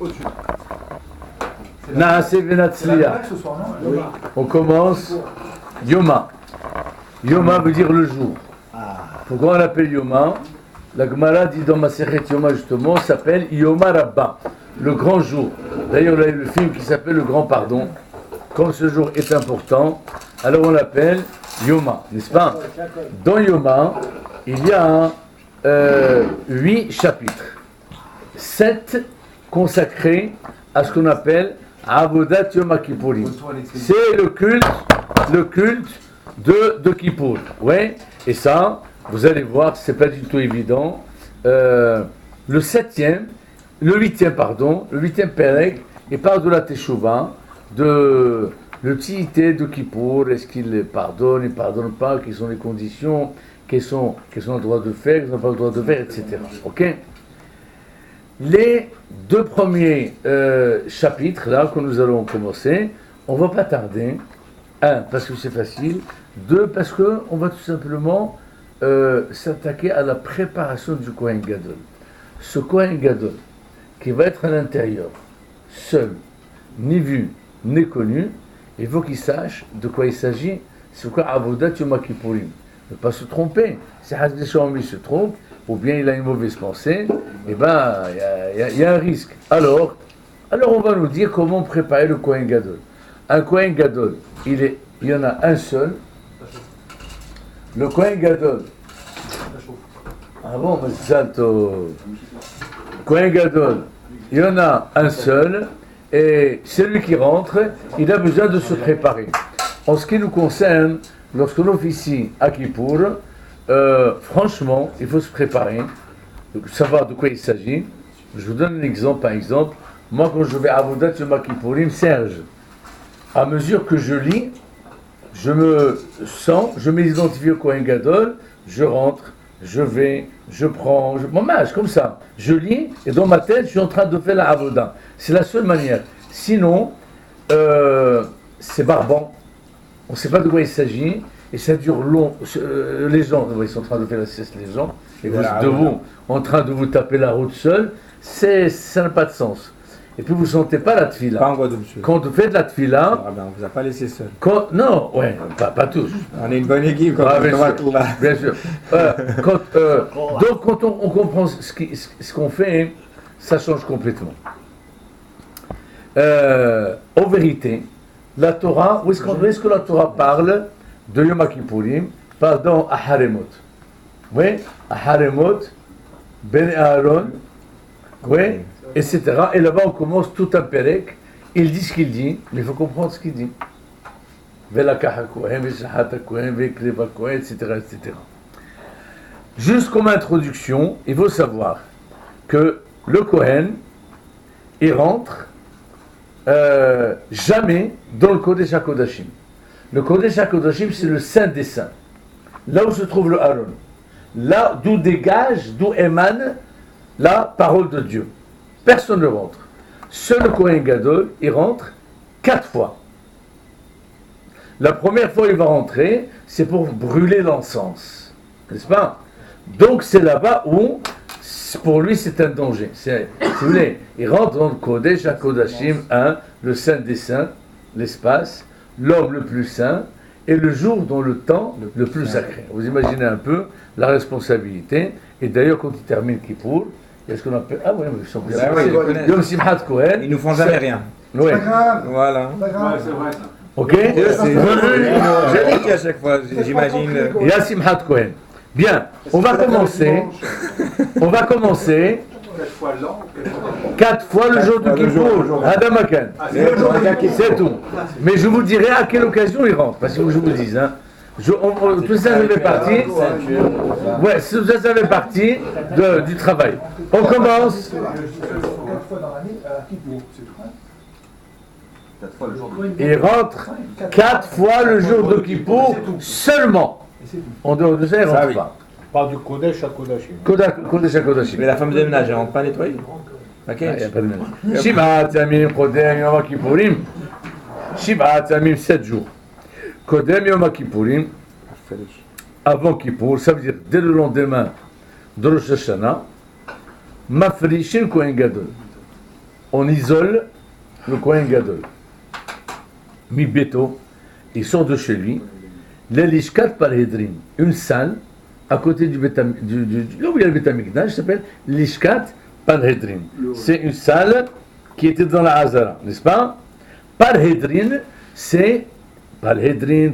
Au-dessus. Naaseh Venatzliya. Oui. On commence Yoma. Yoma veut dire le jour. Pourquoi on l'appelle Yoma? La Gemara dit dans Masechet Yoma justement, s'appelle Yoma Rabba, le grand jour. D'ailleurs, il y a eu le film qui s'appelle Le Grand Pardon. Comme ce jour est important, alors on l'appelle Yoma, n'est-ce pas? Dans Yoma, il y a 8 chapitres. 7 consacrés à ce qu'on appelle Avodat Yom Kippourim. C'est le culte de Kippour. Ouais, et ça, vous allez voir, c'est pas du tout évident. Le 8e Perek, il parle de la Teshuvah, de l'utilité de Kippour, est-ce qu'il pardonne, il ne pardonne pas, quelles sont les conditions, quels sont le droit de faire, quels n'ont pas le droit de faire, etc. Ok? Les 2 premiers chapitres, là, que nous allons commencer, on ne va pas tarder. 1, parce que c'est facile. 2, parce qu'on va tout simplement s'attaquer à la préparation du Kohen Gadol. Ce Kohen Gadol, qui va être à l'intérieur, seul, ni vu, ni connu, il faut qu'il sache de quoi il s'agit. C'est quoi Avodat Yom Kippourim. Ne pas se tromper. Si Hazrat Shlomo se trompe, ou bien il a une mauvaise pensée, eh ben, il y a un risque. Alors, on va nous dire comment préparer le Kohen Gadol. Un Kohen Gadol, il y en a un seul. Le Kohen Gadol. Ah bon, mais c'est ça, Kohen Gadol, il y en a un seul, et celui qui rentre, il a besoin de se préparer. En ce qui nous concerne, lorsqu'on officie à Kippour, franchement, il faut se préparer, savoir de quoi il s'agit. Je vous donne un exemple, par exemple. Moi, quand je vais à Avodat Yom Kippourim, Serge, à mesure que je lis, je me sens, je m'identifie au Kohen Gadol, je rentre, je vais, je prends, m'hommage, comme ça. Je lis, et dans ma tête, je suis en train de faire la Avodah. C'est la seule manière. Sinon, c'est barbant. On ne sait pas de quoi il s'agit. Et ça dure long. Les gens, ils sont en train de faire la sieste, les gens, et vous êtes debout, en train de vous taper la route seul, ça n'a pas de sens. Et puis vous ne sentez pas la tefila. Pas en Guadeloupe, monsieur. Quand vous faites la tefila. Ah ben, on ne vous a pas laissé seul. Non, ouais, pas tous. On est une bonne équipe quand bien sûr. Donc quand on comprend ce qu'on fait, ça change complètement. En vérité, la Torah, où est-ce que la Torah parle de Yom Kippourim? Pardon, à Haremot. Oui, à Haremot, Ben Aaron, oui, etc. Et là-bas, on commence tout un Perek. Il dit ce qu'il dit, mais il faut comprendre ce qu'il dit. Etc. Juste comme introduction, il faut savoir que le Kohen, il rentre jamais dans le Kodesh HaKodashim. Le Kodesh HaKodashim, c'est le Saint des Saints. Là où se trouve le Aaron. Là d'où émane la parole de Dieu. Personne ne rentre. Seul le Kohen Gadol, il rentre 4 fois. La première fois il va rentrer, c'est pour brûler l'encens. N'est-ce pas? Donc c'est là-bas où, pour lui, c'est un danger. Si vous voulez, il rentre dans le Kodesh HaKodashim 1, le Saint des Saints, l'espace, l'homme le plus saint, et le jour dans le temps le plus sacré. Vous imaginez un peu la responsabilité. Et d'ailleurs, quand il termine Kippour, il y a ce qu'on appelle... Ah oui, ils sont bien passés. Yom Simchat Kohen. Ils nous font jamais rien. Oui. Voilà. Ouais, c'est vrai ça. Ok? J'ai dit à chaque fois, j'imagine. Il y a Simchat Kohen. Bien, on va commencer 4 fois le jour de Kippour. Hadamakan. C'est tout. Mais je vous dirai à quelle occasion il rentre. Parce que je vous dis, hein. Tout ça fait partie. Ouais, tout ça fait partie du travail. On commence. 4 fois dans l'année à Kippour, c'est tout. Il rentre 4 fois le jour de Kippour seulement. En dehors de ça, il ne rentre pas. Parle du Kodesh à Kodashim. Kodesh HaKodashim. Mais la femme de ménage, elle rentre pas nettoyer. Ok. Il n'y a pas de ménage. Shivat Yamim Kodem Yom Kippourim. Shivat Yamim 7 jours. Kodem Yom Kippourim. Avant Kippour, ça veut dire dès le lendemain de Rosh Hashanah. Mafrishin Kohen Gadol. on isole le Kohen Gadol. Mi Beto, il sort de chez lui, l'Elishkat Parhedrin, une salle à côté du là où il y a le Beth Amikdash, s'appelle l'Ishkat Parhedrin. C'est une salle qui était dans la Hazara, n'est-ce pas? Parhedrin, c'est Parhedrin,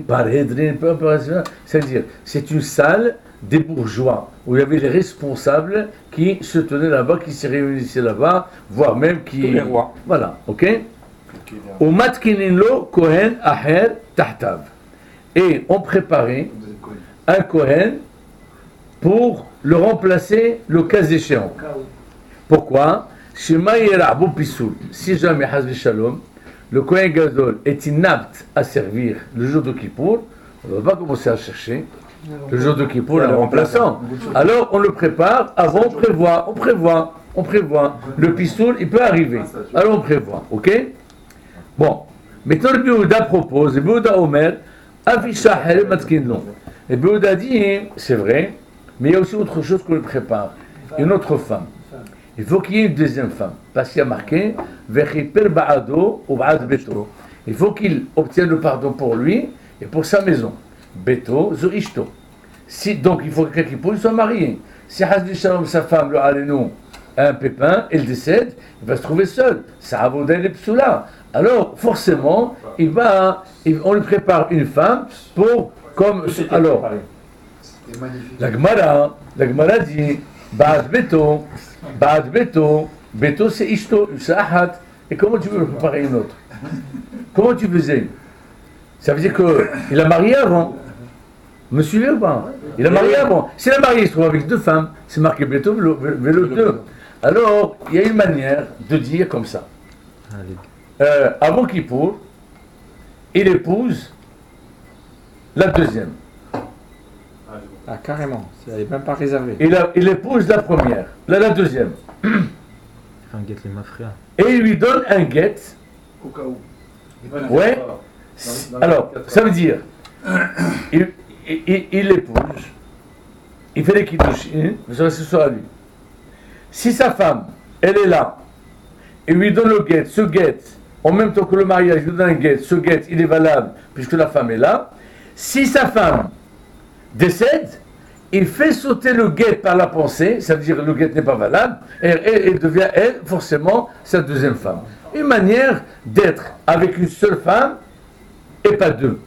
c'est-à-dire, c'est une salle des bourgeois, où il y avait les responsables qui se tenaient là-bas, qui se réunissaient là-bas, voire même qui... Tous les rois. Voilà, ok? Au Matkininlo Kohen Aher Tahtav. Et on préparait un Kohen pour le remplacer le cas échéant. Pourquoi? Shema Yerabou Pisoul. Si jamais Hazvi Shalom, le Kohen Gadol est inapte à servir le jour de Kippour, on ne va pas commencer à chercher le jour de Kippour un remplaçant. Alors on le prépare, avant on prévoit. Le Pisoul, il peut arriver. Alors on prévoit, ok? Bon, maintenant le Bouddha propose, le Bouddha Omer, Avishahel Matkinlon. Le Bouddha dit, c'est vrai, mais il y a aussi autre chose qu'on le prépare, une autre femme. Il faut qu'il y ait une deuxième femme, parce qu'il y a marqué, Vechiper Ba'ado ou Ba'ad Beto. Il faut qu'il obtienne le pardon pour lui et pour sa maison. Beto, Zoishto. Si, donc il faut que quelqu'un qui soit marié. Si Hazdi Shalom, sa femme, le Alenou, a un pépin, elle décède, il va se trouver seul. Ça a vaudé les psoulas. Alors, forcément, on lui prépare une femme pour, comme, alors, la Gemara dit, Ba'ad Beto, Beto c'est Ishto, Usahat, et comment tu veux le préparer une autre? Comment tu faisais? Ça veut dire qu'il a marié avant. Vous me suivez ou pas? Il a marié avant. S'il a marié, il se trouve avec deux femmes, c'est marqué Beto, vélo 2. Alors, il y a une manière de dire comme ça. Avant Kippour, il épouse la deuxième. Ah, carrément, elle n'est même pas réservée. Il épouse la première, la deuxième. Un guet les mafria. Et il lui donne un guet. Au cas où. Ouais. Alors, ça veut dire, il l'épouse, il fait les kiddushin, mais ça ce soit à lui. Si sa femme, elle est là, il lui donne le guet, ce guet, en même temps que le mariage, il lui donne un guet, ce guet, il est valable puisque la femme est là. Si sa femme décède, il fait sauter le guet par la pensée, ça veut dire que le guet n'est pas valable, et elle devient, elle, forcément, sa deuxième femme. Une manière d'être avec une seule femme et pas deux.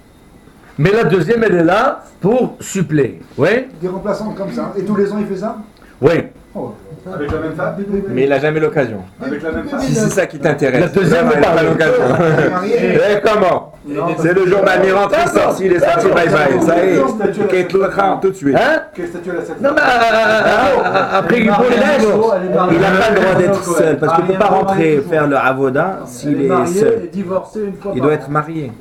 Mais la deuxième, elle est là pour suppléer. Oui? Des remplaçants comme ça. Et tous les ans, il fait ça? Oui. Avec la même femme? Mais il n'a jamais l'occasion. Avec la même femme? Si c'est ça qui t'intéresse. La deuxième, il n'a pas elle l'occasion. Et comment? C'est le jour d'un rentre, il sort, s'il est sorti, bye bye. Ça y est, quitte le crâne tout de suite. Hein? Quel statut elle a cette Non, mais après, il faut les divorce. Il n'a pas le droit d'être seul, parce qu'il ne peut pas rentrer faire le avoda s'il est seul. Il doit être marié.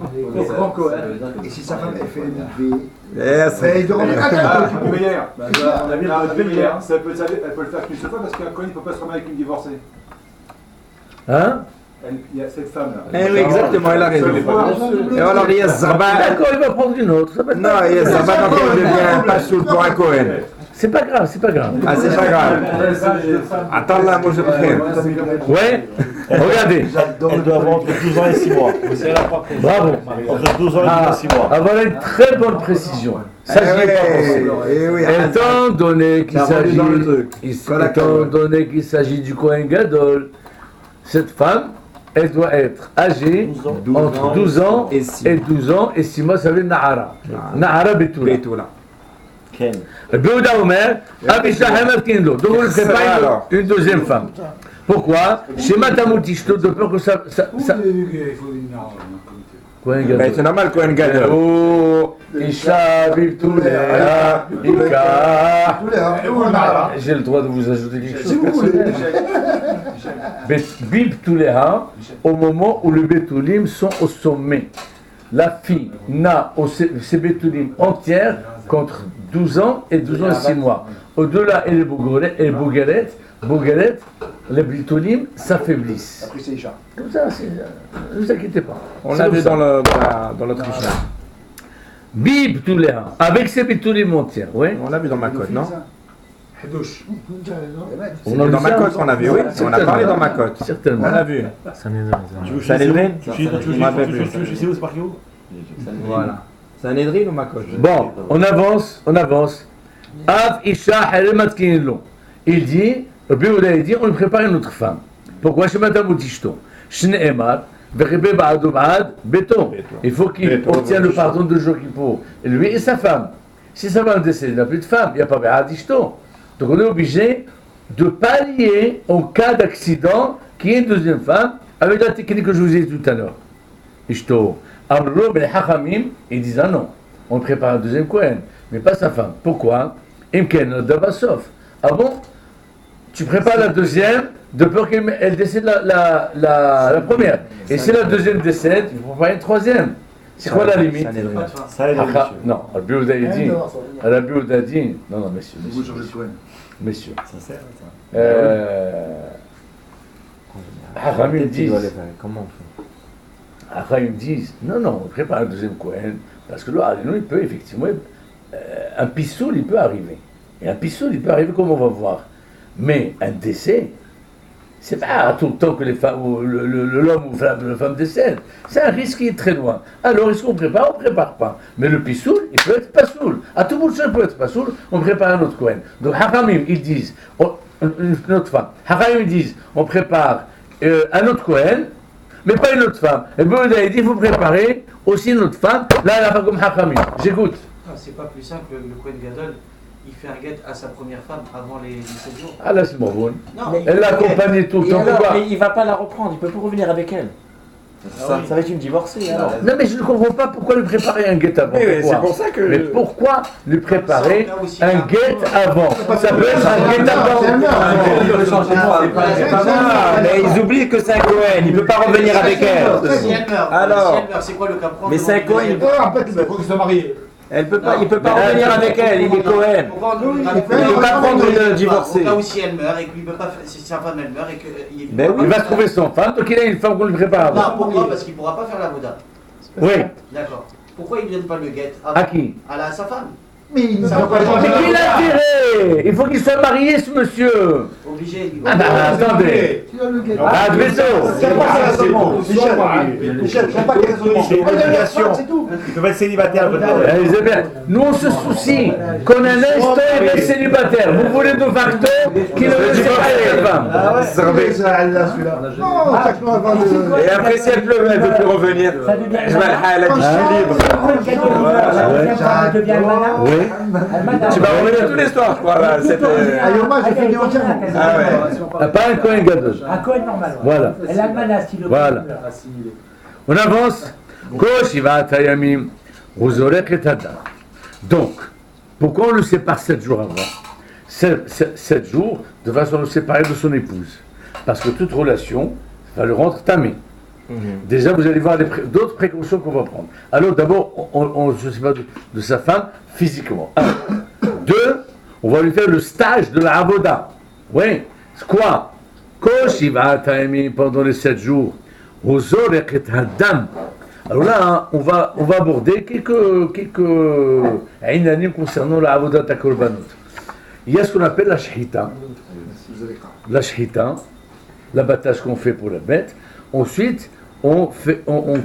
Et si sa femme, elle fait une vie, Yes. il doit rentrer à On a mis la demi-heure. Elle peut le faire qu'une seule fois parce qu'un coin ne peut pas se remettre avec une divorcée. Hein? Il y a cette femme-là. Eh oui, exactement, il a raison. Et alors, il y a Zaba. D'accord, il va prendre une autre. Ça va être Non, il y a Zaba, donc il devient pas soul pour un Cohen. C'est pas grave, c'est pas grave. Ah, c'est pas grave. Attends là, moi je préfère. Ouais, regardez. Elle doit avoir entre 12 ans et 6 mois. C'est elle a pas compris. Bravo. Entre 12 ans et 6 mois. Ah, voilà une très bonne précision. Ça, j'y ai pas pensé. Eh oui, Étant donné qu'il T'as rendu s'agit, dans le truc. étant donné qu'il s'agit du Kohen Gadol, cette femme, elle doit être âgée 12 entre 12 ans et 6 et 12 ans et 6 mois, ça veut dire Nahara. Nahara Betoula. Et tout là. Ken. Le Bouddha Omer, Abisha Hamad Kinlo. Donc on ne fait pas alors. une deuxième femme. Pourquoi? Chez Matamutishto, de peur que ça. Kohen Ben, c'est Gadol. normal Cohen Gadol. Oh, Isha Bibtouléa, Ika. J'ai le droit de vous ajouter quelque chose. Si vous voulez. Bibtouléa, au moment où les Betoulim sont au sommet. La fille n'a ses Betoulim entières contre 12 ans et 12 ans et 6 mois. Au-delà, et les Bouguerettes, les Betoulim s'affaiblissent. Après, c'est Isha. Comme ça, ne vous inquiétez pas. On C'est l'a comme vu ça. dans l'autre Mishnah. Bibtouléa, avec ses Betoulim entières, oui. On l'a vu dans ma cote, non? On a Dans vu ma ça cote, on a vu, oui. On a parlé dans ma cote. Certainement. On a vu. Sanhedrin. Tu sais où c'est marqué où? Voilà. Sanhedrin ou ma cote? Bon, on avance. Av Isha Harimat Kinlo. Il dit, Rabbi Yehuda il dit, on lui prépare une autre femme. Pourquoi chez Madame Outishto Shneemar, Verebe Ba'ad Ba'ad, Beton. Il faut qu'il obtienne le pardon de Jour Kippour. Et lui et sa femme. Si sa femme décède, il n'a plus de femme, il n'y a pas Ba'ad Ishto. Donc on est obligé de pallier en cas d'accident qu'il y ait une deuxième femme avec la technique que je vous ai dit tout à l'heure. Ishto. Amrlo ben Hachamim, ils disent ah non, on prépare un deuxième Kohen, mais pas sa femme. Pourquoi? Imken Dabasov. Ah bon? Tu prépares la deuxième de peur qu'elle décède la première. Et si la deuxième décède, il faut préparer une troisième. C'est quoi la limite? Non, Rabbi Yehuda dit, non, messieurs. Vous changez de Cohen. Messieurs. Ça sert, ça. Hachamim disent, Comment on fait? Hachamim disent, non, on prépare un deuxième Kohen, parce que là, il peut effectivement, un pissoul, il peut arriver. Et un pissoul, il peut arriver comme on va voir. Mais un décès, c'est pas tout le temps que les femmes, l'homme ou la femme décède. C'est un risque qui est très loin. Alors, est-ce qu'on prépare? On ne prépare pas. Mais le pissoul, il peut être pas soul. À tout bout de champ, il peut être pas soul. On prépare un autre Kohen. Donc, Hachamim, ils disent, une autre femme. Hachamim, ils disent, on prépare un autre Kohen, mais pas une autre femme. Et Rabbi Yehuda, il dit, il faut préparer aussi une autre femme. Là, elle n'a pas comme Hachamim. J'écoute. C'est pas plus simple, le Kohen Gadol, il fait un guet à sa première femme avant les 17 jours. Ah là, c'est bon. Non, Elle l'a accompagnée tout le temps. Pourquoi? Mais il va pas la reprendre, il peut pas revenir avec elle. Ça va être une divorcée alors. Non, mais je ne comprends pas pourquoi lui préparer un guet avant. C'est pour ça que. Mais pourquoi lui préparer un guet avant? Ça peut être un guet avant. Mais ils oublient que c'est un Cohen, il peut pas revenir avec elle. Si elle meurt, Alors. c'est quoi le cas? Mais c'est un Cohen, il faut qu'ils soient mariés. elle peut pas, il peut pas revenir avec elle, il est Cohen. Il peut pas prendre une divorcée. Au cas où si elle meurt et qu'il peut pas, si sa femme elle meurt et qu'il Ben oui. Il va trouver son femme, donc il a une femme qu'on lui prépare avant. Non, pourquoi? Parce qu'il pourra pas faire la voda. Oui. D'accord. Pourquoi il ne donne pas le guet À qui? à sa femme? Mais il ne Ça va va pas pas Mais changer. quel intérêt? Il faut qu'il soit marié, ce monsieur. Obligé. Ah bah attendez. Tu as le guet. Ah, Admettons. C'est pas ça raisonnement. Michel, c'est pas quel raisonnement. C'est une obligation. C'est tout. Il peut être célibataire. Eh, Isabelle, nous on se soucie qu'on a un instant il est célibataire. Vous voulez de facto qu'il ne laisse pas les femmes. Non, chacun va le. Et après, si elle pleut, elle veut plus revenir. Je vais elle a dit, je suis libre. Oui. Tu vas revenir tous les soirs, je crois. Là, Ayoma, j'ai fini entièrement. Ah ouais. Ah, pas un Kohen Gadol. Un Cohen normal. Voilà. Elle a le manas, il le Voilà. On avance. Koshivat Hayamim, Rozorek et Adam. Donc, pourquoi on le sépare 7 jours avant? 7 jours de façon à le séparer de son épouse. Parce que toute relation va le rendre tamé. Déjà, vous allez voir d'autres précautions qu'on va prendre. Alors, d'abord, on ne se sépare de sa femme physiquement. 1. 2, on va lui faire le stage de la avoda. Oui. Quoi? Koshivat Hayamim pendant les 7 jours. Rozorek et Adam. Alors là, hein, on va aborder quelques inanim concernant la avodat korbanot. Il y a ce qu'on appelle la shhita. La shhita, l'abattage qu'on fait pour la bête. Ensuite, on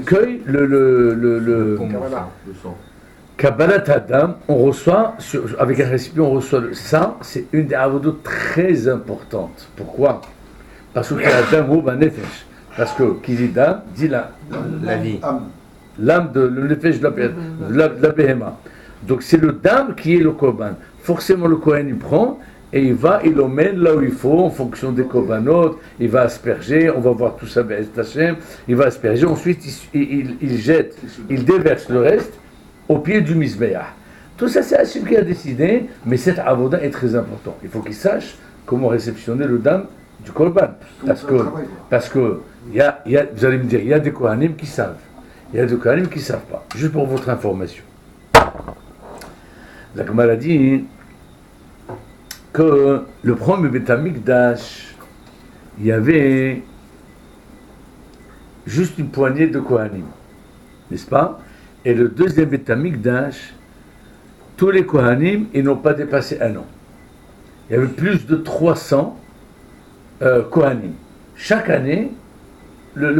cueille le Kabbalat Adam, on reçoit, avec un récipient, on reçoit le sang. C'est une des avodots très importantes. Pourquoi? Parce que Adam ou nefesh. Parce que qui dit dam, dit la vie. L'âme de le nefesh de la behema. Donc c'est le dam qui est le korban. Forcément le Kohen il prend et il l'emmène là où il faut en fonction des korbanot. Il va asperger, on va voir tout ça, il va asperger. Ensuite il jette, il déverse le reste au pied du misbeah. Tout ça c'est Hachem qui a décidé, mais cette avoda est très important. Il faut qu'il sache comment réceptionner le dam du korban. Parce que vous allez me dire, il y a des Kohanim qui savent. Il y a des Kohanim qui ne savent pas. Juste pour votre information. La Gemara dit que le premier Beth Amikdash, il y avait juste une poignée de Kohanim. N'est-ce pas? Et le deuxième Beth Amikdash, tous les Kohanim, ils n'ont pas dépassé 1 an. il y avait plus de 300 Kohanim. Chaque année, le